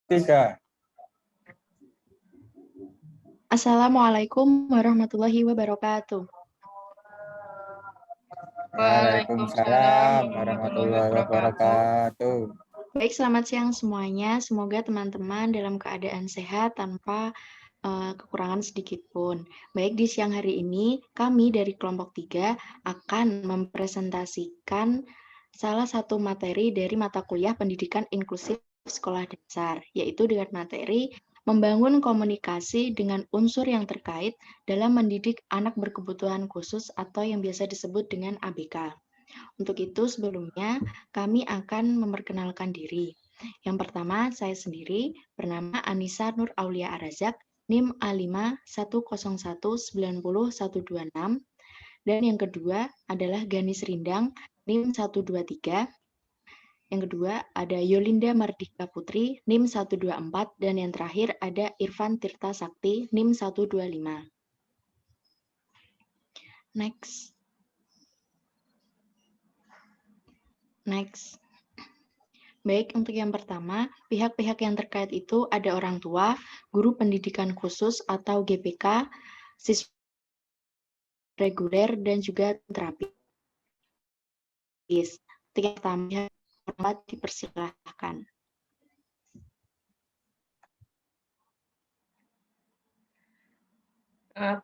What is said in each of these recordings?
3. Assalamualaikum warahmatullahi wabarakatuh. Waalaikumsalam warahmatullahi wabarakatuh. Baik, selamat siang semuanya. Semoga teman-teman dalam keadaan sehat tanpa kekurangan sedikit pun. Baik, di siang hari ini kami dari kelompok 3 akan mempresentasikan salah satu materi dari mata kuliah pendidikan inklusif sekolah dasar, yaitu dengan materi membangun komunikasi dengan unsur yang terkait dalam mendidik anak berkebutuhan khusus atau yang biasa disebut dengan ABK. Untuk itu, sebelumnya kami akan memperkenalkan diri. Yang pertama, saya sendiri bernama Anissa Nur Aulia Arazak, NIM A510190126, dan yang kedua adalah Ganis Rindang, NIM 123. Yang kedua ada Yolinda Mardika Putri, NIM 124, dan yang terakhir ada Irfan Tirta Sakti, NIM 125. Next. Baik, untuk yang pertama, pihak-pihak yang terkait itu ada orang tua, guru pendidikan khusus atau GPK, siswa reguler, dan juga terapis. Yang pertama, dipersilahkan.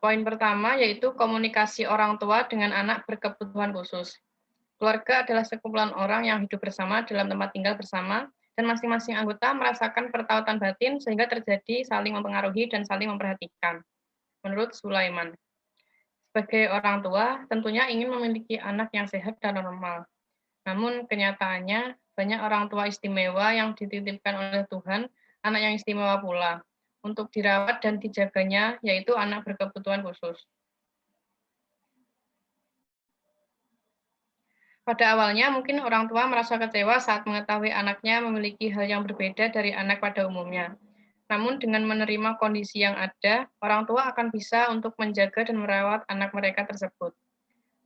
Poin pertama yaitu komunikasi orang tua dengan anak berkebutuhan khusus. Keluarga adalah sekumpulan orang yang hidup bersama dalam tempat tinggal bersama, dan masing-masing anggota merasakan pertautan batin sehingga terjadi saling mempengaruhi dan saling memperhatikan. Menurut Sulaiman, sebagai orang tua tentunya ingin memiliki anak yang sehat dan normal. Namun kenyataannya banyak orang tua istimewa yang dititipkan oleh Tuhan, anak yang istimewa pula, untuk dirawat dan dijaganya, yaitu anak berkebutuhan khusus. Pada awalnya, mungkin orang tua merasa kecewa saat mengetahui anaknya memiliki hal yang berbeda dari anak pada umumnya. Namun dengan menerima kondisi yang ada, orang tua akan bisa untuk menjaga dan merawat anak mereka tersebut.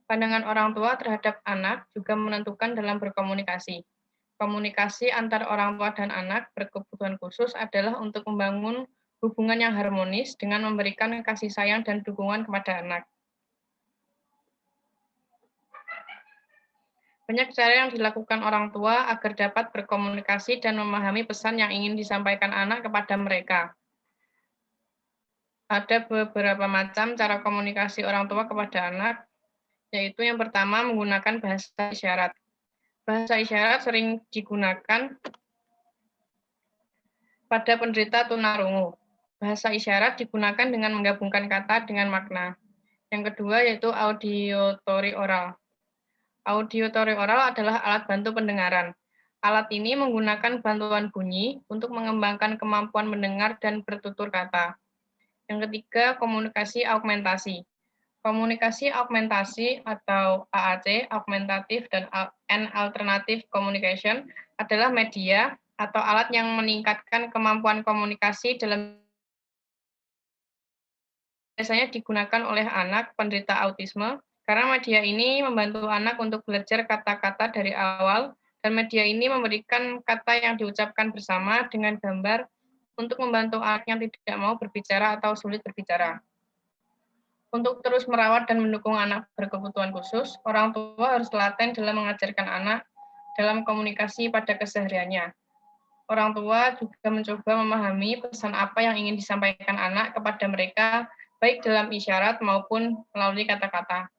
Pandangan orang tua terhadap anak juga menentukan dalam berkomunikasi. Komunikasi antar orang tua dan anak berkebutuhan khusus adalah untuk membangun hubungan yang harmonis dengan memberikan kasih sayang dan dukungan kepada anak. Banyak cara yang dilakukan orang tua agar dapat berkomunikasi dan memahami pesan yang ingin disampaikan anak kepada mereka. Ada beberapa macam cara komunikasi orang tua kepada anak, yaitu yang pertama menggunakan bahasa isyarat. Bahasa isyarat sering digunakan pada penderita tunarungu. Bahasa isyarat digunakan dengan menggabungkan kata dengan makna. Yang kedua yaitu auditory oral. Auditory oral adalah alat bantu pendengaran. Alat ini menggunakan bantuan bunyi untuk mengembangkan kemampuan mendengar dan bertutur kata. Yang ketiga, komunikasi augmentasi. Komunikasi augmentasi atau AAC, Augmentative and Alternative Communication, adalah media atau alat yang meningkatkan kemampuan komunikasi dalam biasanya digunakan oleh anak penderita autisme, karena media ini membantu anak untuk belajar kata-kata dari awal, dan media ini memberikan kata yang diucapkan bersama dengan gambar untuk membantu anak yang tidak mau berbicara atau sulit berbicara. Untuk terus merawat dan mendukung anak berkebutuhan khusus, orang tua harus telaten dalam mengajarkan anak dalam komunikasi pada kesehariannya. Orang tua juga mencoba memahami pesan apa yang ingin disampaikan anak kepada mereka, baik dalam isyarat maupun melalui kata-kata.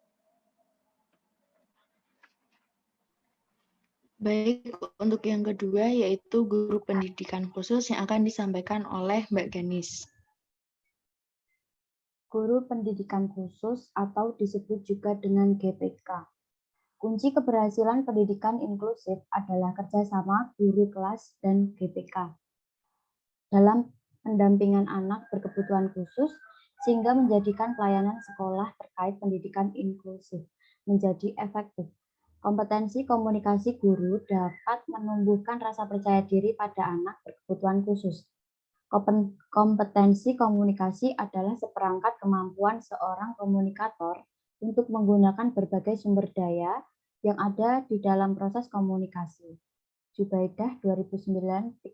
Baik, untuk yang kedua yaitu guru pendidikan khusus yang akan disampaikan oleh Mbak Ganis. Guru pendidikan khusus atau disebut juga dengan GPK. Kunci keberhasilan pendidikan inklusif adalah kerjasama guru kelas dan GPK dalam pendampingan anak berkebutuhan khusus sehingga menjadikan pelayanan sekolah terkait pendidikan inklusif menjadi efektif. Kompetensi komunikasi guru dapat menumbuhkan rasa percaya diri pada anak berkebutuhan khusus. Kompetensi komunikasi adalah seperangkat kemampuan seorang komunikator untuk menggunakan berbagai sumber daya yang ada di dalam proses komunikasi. Jubaidah 2009-375.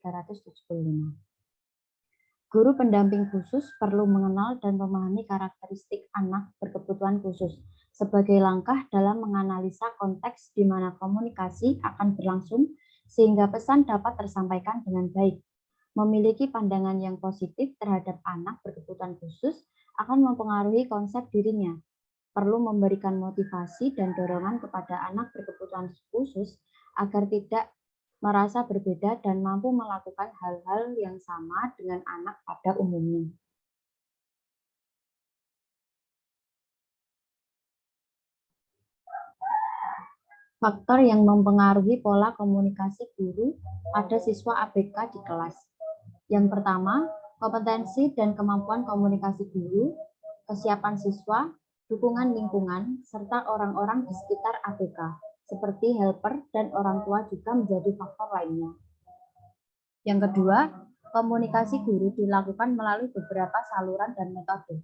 Guru pendamping khusus perlu mengenal dan memahami karakteristik anak berkebutuhan khusus sebagai langkah dalam menganalisa konteks di mana komunikasi akan berlangsung sehingga pesan dapat tersampaikan dengan baik. Memiliki pandangan yang positif terhadap anak berkebutuhan khusus akan mempengaruhi konsep dirinya. Perlu memberikan motivasi dan dorongan kepada anak berkebutuhan khusus agar tidak merasa berbeda dan mampu melakukan hal-hal yang sama dengan anak pada umumnya. Faktor yang mempengaruhi pola komunikasi guru pada siswa ABK di kelas. Yang pertama, kompetensi dan kemampuan komunikasi guru, kesiapan siswa, dukungan lingkungan, serta orang-orang di sekitar ABK, seperti helper dan orang tua juga menjadi faktor lainnya. Yang kedua, komunikasi guru dilakukan melalui beberapa saluran dan metode,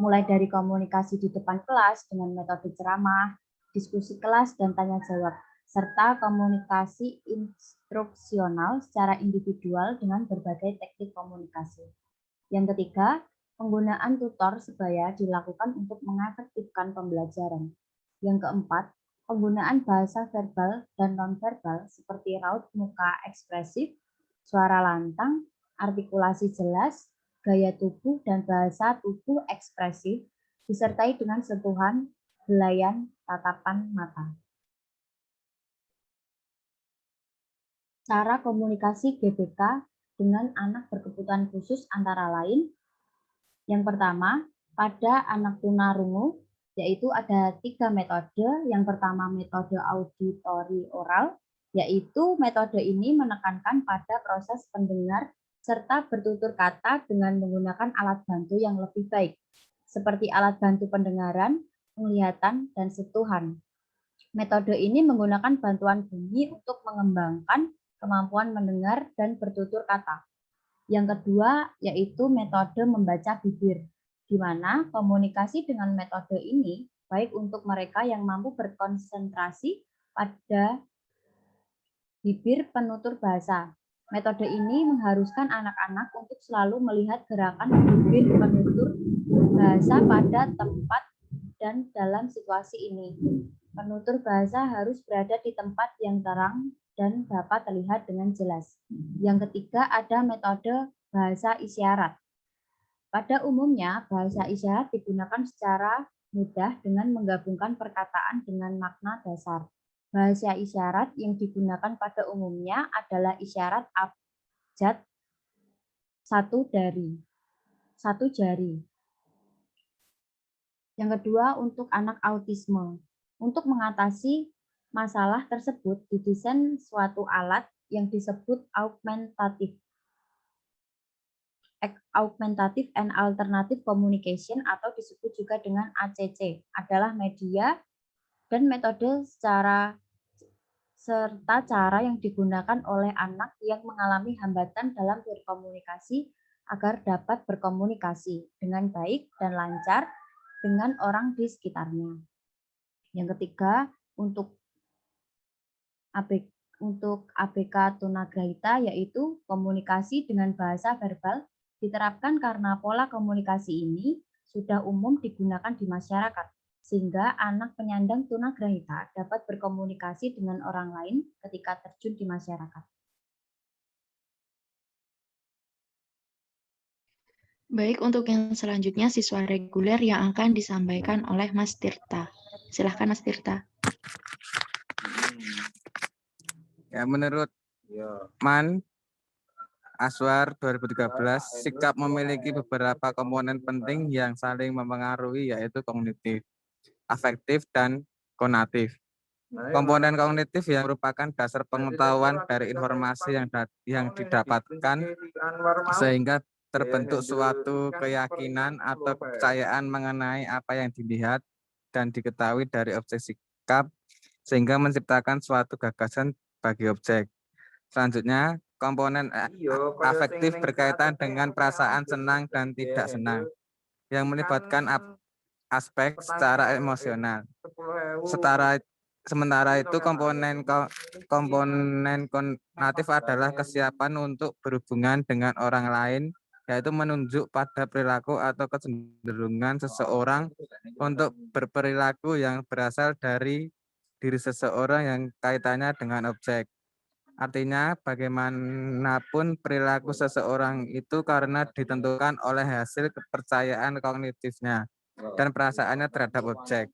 mulai dari komunikasi di depan kelas dengan metode ceramah, diskusi kelas dan tanya jawab, serta komunikasi instruksional secara individual dengan berbagai teknik komunikasi. Yang ketiga, penggunaan tutor sebaya dilakukan untuk mengefektifkan pembelajaran. Yang keempat, penggunaan bahasa verbal dan nonverbal seperti raut muka ekspresif, suara lantang, artikulasi jelas, gaya tubuh, dan bahasa tubuh ekspresif, disertai dengan sentuhan, helaian, tatapan mata. Cara komunikasi GBK dengan anak berkebutuhan khusus antara lain, yang pertama, pada anak tunarungu, yaitu ada 3 metode. Yang pertama metode auditori oral, yaitu metode ini menekankan pada proses pendengar serta bertutur kata dengan menggunakan alat bantu yang lebih baik, seperti alat bantu pendengaran, penglihatan, dan sentuhan. Metode ini menggunakan bantuan bunyi untuk mengembangkan kemampuan mendengar dan bertutur kata. Yang kedua yaitu metode membaca bibir, di mana komunikasi dengan metode ini baik untuk mereka yang mampu berkonsentrasi pada bibir penutur bahasa. Metode ini mengharuskan anak-anak untuk selalu melihat gerakan bibir penutur bahasa pada tempat dan dalam situasi ini. Penutur bahasa harus berada di tempat yang terang dan dapat terlihat dengan jelas. Yang ketiga ada metode bahasa isyarat. Pada umumnya, bahasa isyarat digunakan secara mudah dengan menggabungkan perkataan dengan makna dasar. Bahasa isyarat yang digunakan pada umumnya adalah isyarat abjad satu jari. Yang kedua, untuk anak autisme. Untuk mengatasi masalah tersebut, didesain suatu alat yang disebut Augmentative and Alternative Communication atau disebut juga dengan ACC, adalah media dan metode serta cara yang digunakan oleh anak yang mengalami hambatan dalam berkomunikasi agar dapat berkomunikasi dengan baik dan lancar dengan orang di sekitarnya. Yang ketiga, untuk ABK tunagrahita yaitu komunikasi dengan bahasa verbal diterapkan karena pola komunikasi ini sudah umum digunakan di masyarakat, sehingga anak penyandang tunagrahita dapat berkomunikasi dengan orang lain ketika terjun di masyarakat. Baik, untuk yang selanjutnya siswa reguler yang akan disampaikan oleh Mas Tirta. Silahkan Mas Tirta. Ya, menurut Man Aswar 2013, sikap memiliki beberapa komponen penting yang saling mempengaruhi, yaitu kognitif, afektif, dan konatif. Komponen kognitif yang merupakan dasar pengetahuan dari informasi yang didapatkan sehingga terbentuk suatu keyakinan atau kepercayaan mengenai apa yang dilihat dan diketahui dari objek sikap sehingga menciptakan suatu gagasan bagi objek. Selanjutnya, komponen afektif berkaitan dengan perasaan senang dan tidak senang yang melibatkan aspek secara emosional. Sementara itu komponen konatif adalah kesiapan untuk berhubungan dengan orang lain yaitu menunjuk pada perilaku atau kecenderungan seseorang untuk berperilaku yang berasal dari diri seseorang yang kaitannya dengan objek. Artinya, bagaimanapun perilaku seseorang itu karena ditentukan oleh hasil kepercayaan kognitifnya dan perasaannya terhadap objek.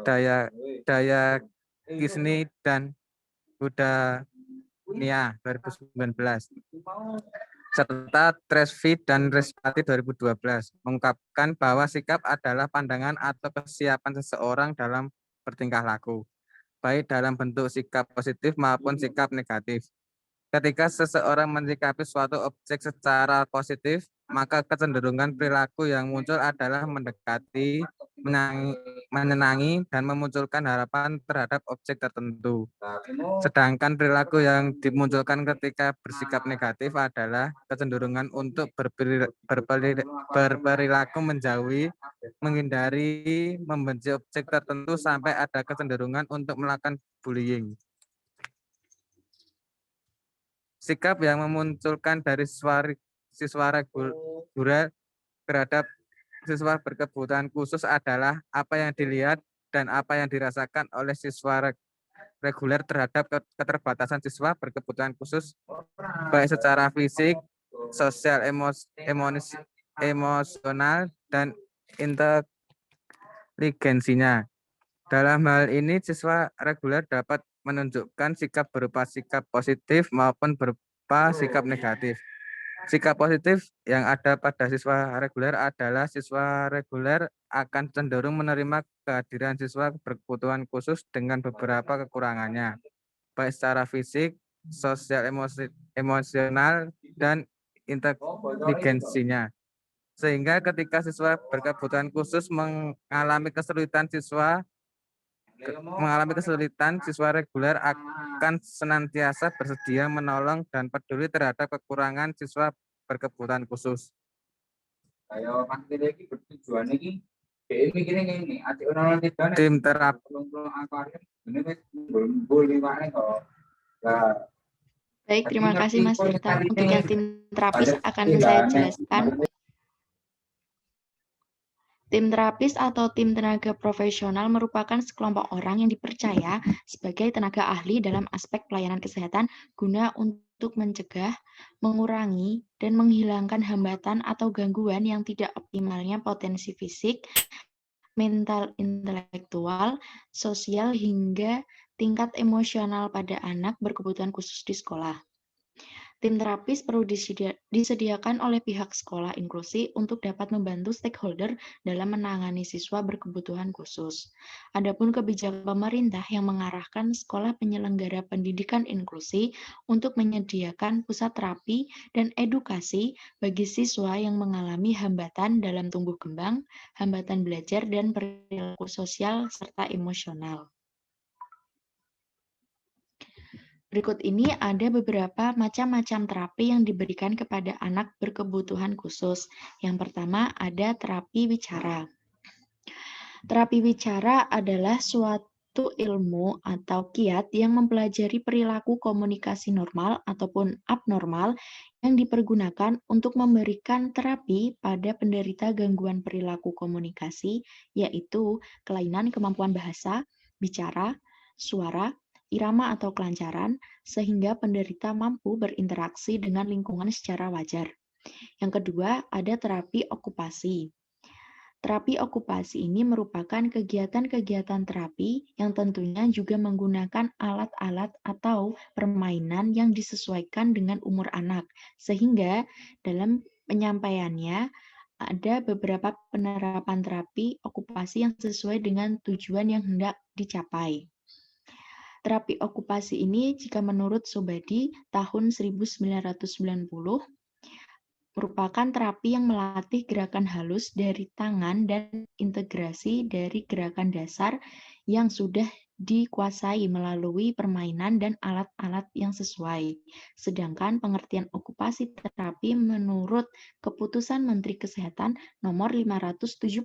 Daya Kisni dan Nia 2019 serta Tresfi dan Respati 2012 mengungkapkan bahwa sikap adalah pandangan atau kesiapan seseorang dalam bertingkah laku, baik dalam bentuk sikap positif maupun sikap negatif. Ketika seseorang menyikapi suatu objek secara positif, maka kecenderungan perilaku yang muncul adalah mendekati, menyenangi, dan memunculkan harapan terhadap objek tertentu. Sedangkan perilaku yang dimunculkan ketika bersikap negatif adalah kecenderungan untuk berperilaku menjauhi, menghindari, membenci objek tertentu sampai ada kecenderungan untuk melakukan bullying. Sikap yang memunculkan dari siswa reguler terhadap siswa berkebutuhan khusus adalah apa yang dilihat dan apa yang dirasakan oleh siswa reguler terhadap keterbatasan siswa berkebutuhan khusus, baik secara fisik, sosial, emosional, dan inteligensinya. Dalam hal ini, siswa reguler dapat menunjukkan sikap berupa sikap positif maupun berupa sikap negatif. Sikap positif yang ada pada siswa reguler adalah siswa reguler akan cenderung menerima kehadiran siswa berkebutuhan khusus dengan beberapa kekurangannya, baik secara fisik, sosial, emosional, dan inteligensinya. Sehingga ketika siswa berkebutuhan khusus mengalami kesulitan, siswa reguler akan senantiasa bersedia menolong dan peduli terhadap kekurangan siswa berkebutuhan khusus. Tim terapi. Baik, terima kasih Mas Tirta. Untuk yang tim terapis akan saya jelaskan. Tim terapis atau tim tenaga profesional merupakan sekelompok orang yang dipercaya sebagai tenaga ahli dalam aspek pelayanan kesehatan guna untuk mencegah, mengurangi, dan menghilangkan hambatan atau gangguan yang tidak optimalnya potensi fisik, mental, intelektual, sosial, hingga tingkat emosional pada anak berkebutuhan khusus di sekolah. Tim terapis perlu disediakan oleh pihak sekolah inklusi untuk dapat membantu stakeholder dalam menangani siswa berkebutuhan khusus. Adapun kebijakan pemerintah yang mengarahkan sekolah penyelenggara pendidikan inklusi untuk menyediakan pusat terapi dan edukasi bagi siswa yang mengalami hambatan dalam tumbuh kembang, hambatan belajar, dan perilaku sosial serta emosional. Berikut ini ada beberapa macam-macam terapi yang diberikan kepada anak berkebutuhan khusus. Yang pertama ada terapi wicara. Terapi wicara adalah suatu ilmu atau kiat yang mempelajari perilaku komunikasi normal ataupun abnormal yang dipergunakan untuk memberikan terapi pada penderita gangguan perilaku komunikasi, yaitu kelainan kemampuan bahasa, bicara, suara, irama atau kelancaran, sehingga penderita mampu berinteraksi dengan lingkungan secara wajar. Yang kedua, ada terapi okupasi. Terapi okupasi ini merupakan kegiatan-kegiatan terapi yang tentunya juga menggunakan alat-alat atau permainan yang disesuaikan dengan umur anak, sehingga dalam penyampaiannya ada beberapa penerapan terapi okupasi yang sesuai dengan tujuan yang hendak dicapai. Terapi okupasi ini jika menurut Sobadi tahun 1990 merupakan terapi yang melatih gerakan halus dari tangan dan integrasi dari gerakan dasar yang sudah dikuasai melalui permainan dan alat-alat yang sesuai. Sedangkan pengertian okupasi terapi menurut Keputusan Menteri Kesehatan nomor 571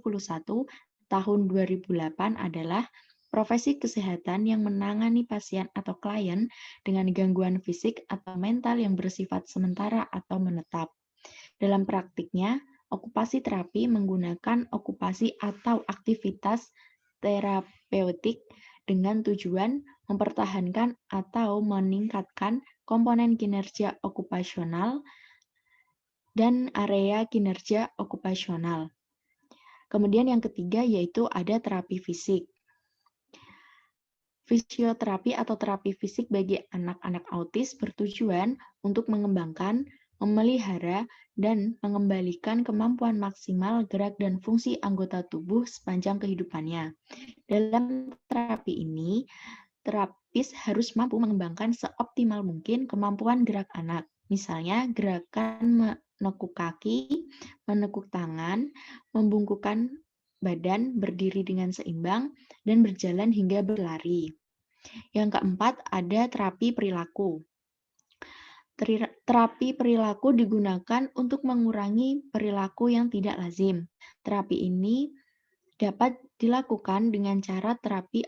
tahun 2008 adalah profesi kesehatan yang menangani pasien atau klien dengan gangguan fisik atau mental yang bersifat sementara atau menetap. Dalam praktiknya, okupasi terapi menggunakan okupasi atau aktivitas terapeutik dengan tujuan mempertahankan atau meningkatkan komponen kinerja okupasional dan area kinerja okupasional. Kemudian yang ketiga yaitu ada terapi fisik. Fisioterapi atau terapi fisik bagi anak-anak autis bertujuan untuk mengembangkan, memelihara, dan mengembalikan kemampuan maksimal gerak dan fungsi anggota tubuh sepanjang kehidupannya. Dalam terapi ini, terapis harus mampu mengembangkan seoptimal mungkin kemampuan gerak anak. Misalnya, gerakan menekuk kaki, menekuk tangan, membungkukkan badan, berdiri dengan seimbang, dan berjalan hingga berlari. Yang keempat, ada terapi perilaku. Terapi perilaku digunakan untuk mengurangi perilaku yang tidak lazim. Terapi ini dapat dilakukan dengan cara terapi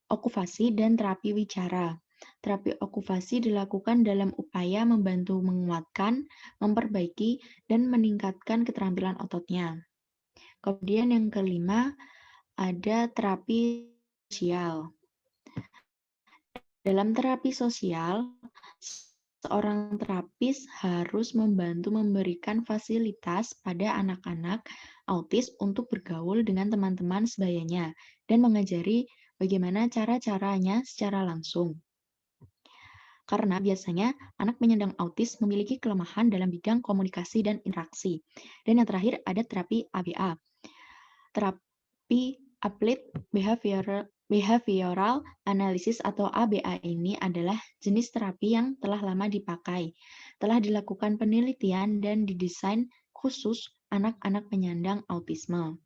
okupasi dan terapi wicara. Terapi okupasi dilakukan dalam upaya membantu menguatkan, memperbaiki, dan meningkatkan keterampilan ototnya. Kemudian yang kelima, ada terapi sosial. Dalam terapi sosial, seorang terapis harus membantu memberikan fasilitas pada anak-anak autis untuk bergaul dengan teman-teman sebayanya dan mengajari bagaimana cara-caranya secara langsung. Karena biasanya anak penyandang autis memiliki kelemahan dalam bidang komunikasi dan interaksi. Dan yang terakhir ada terapi ABA. Terapi Applied Behavioral Analysis atau ABA ini adalah jenis terapi yang telah lama dipakai, telah dilakukan penelitian dan didesain khusus anak-anak penyandang autisme.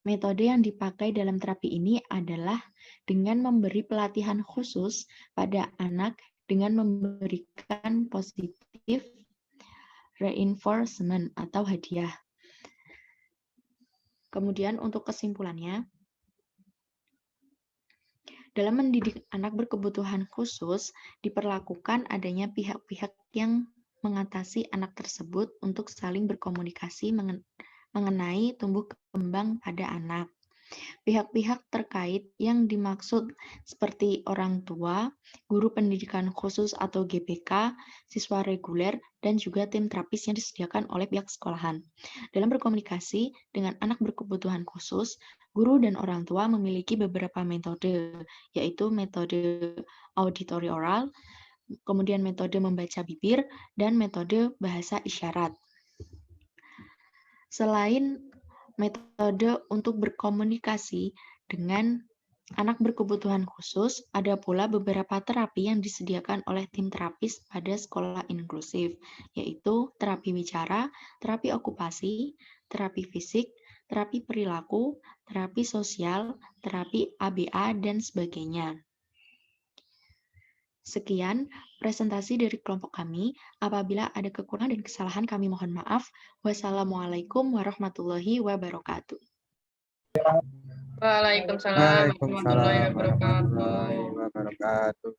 Metode yang dipakai dalam terapi ini adalah dengan memberi pelatihan khusus pada anak dengan memberikan positif reinforcement atau hadiah. Kemudian untuk kesimpulannya, dalam mendidik anak berkebutuhan khusus, diperlakukan adanya pihak-pihak yang mengatasi anak tersebut untuk saling berkomunikasi mengenai tumbuh kembang pada anak. Pihak-pihak terkait yang dimaksud seperti orang tua, guru pendidikan khusus atau GPK, siswa reguler, dan juga tim terapis yang disediakan oleh pihak sekolahan. Dalam berkomunikasi dengan anak berkebutuhan khusus, guru dan orang tua memiliki beberapa metode, yaitu metode auditory oral, kemudian metode membaca bibir, dan metode bahasa isyarat. Selain metode untuk berkomunikasi dengan anak berkebutuhan khusus, ada pula beberapa terapi yang disediakan oleh tim terapis pada sekolah inklusif, yaitu terapi bicara, terapi okupasi, terapi fisik, terapi perilaku, terapi sosial, terapi ABA, dan sebagainya. Sekian presentasi dari kelompok kami. Apabila ada kekurangan dan kesalahan, kami mohon maaf. Wassalamualaikum warahmatullahi wabarakatuh. Waalaikumsalam warahmatullahi Waalaikumsalam wabarakatuh. warahmatullahi wabarakatuh.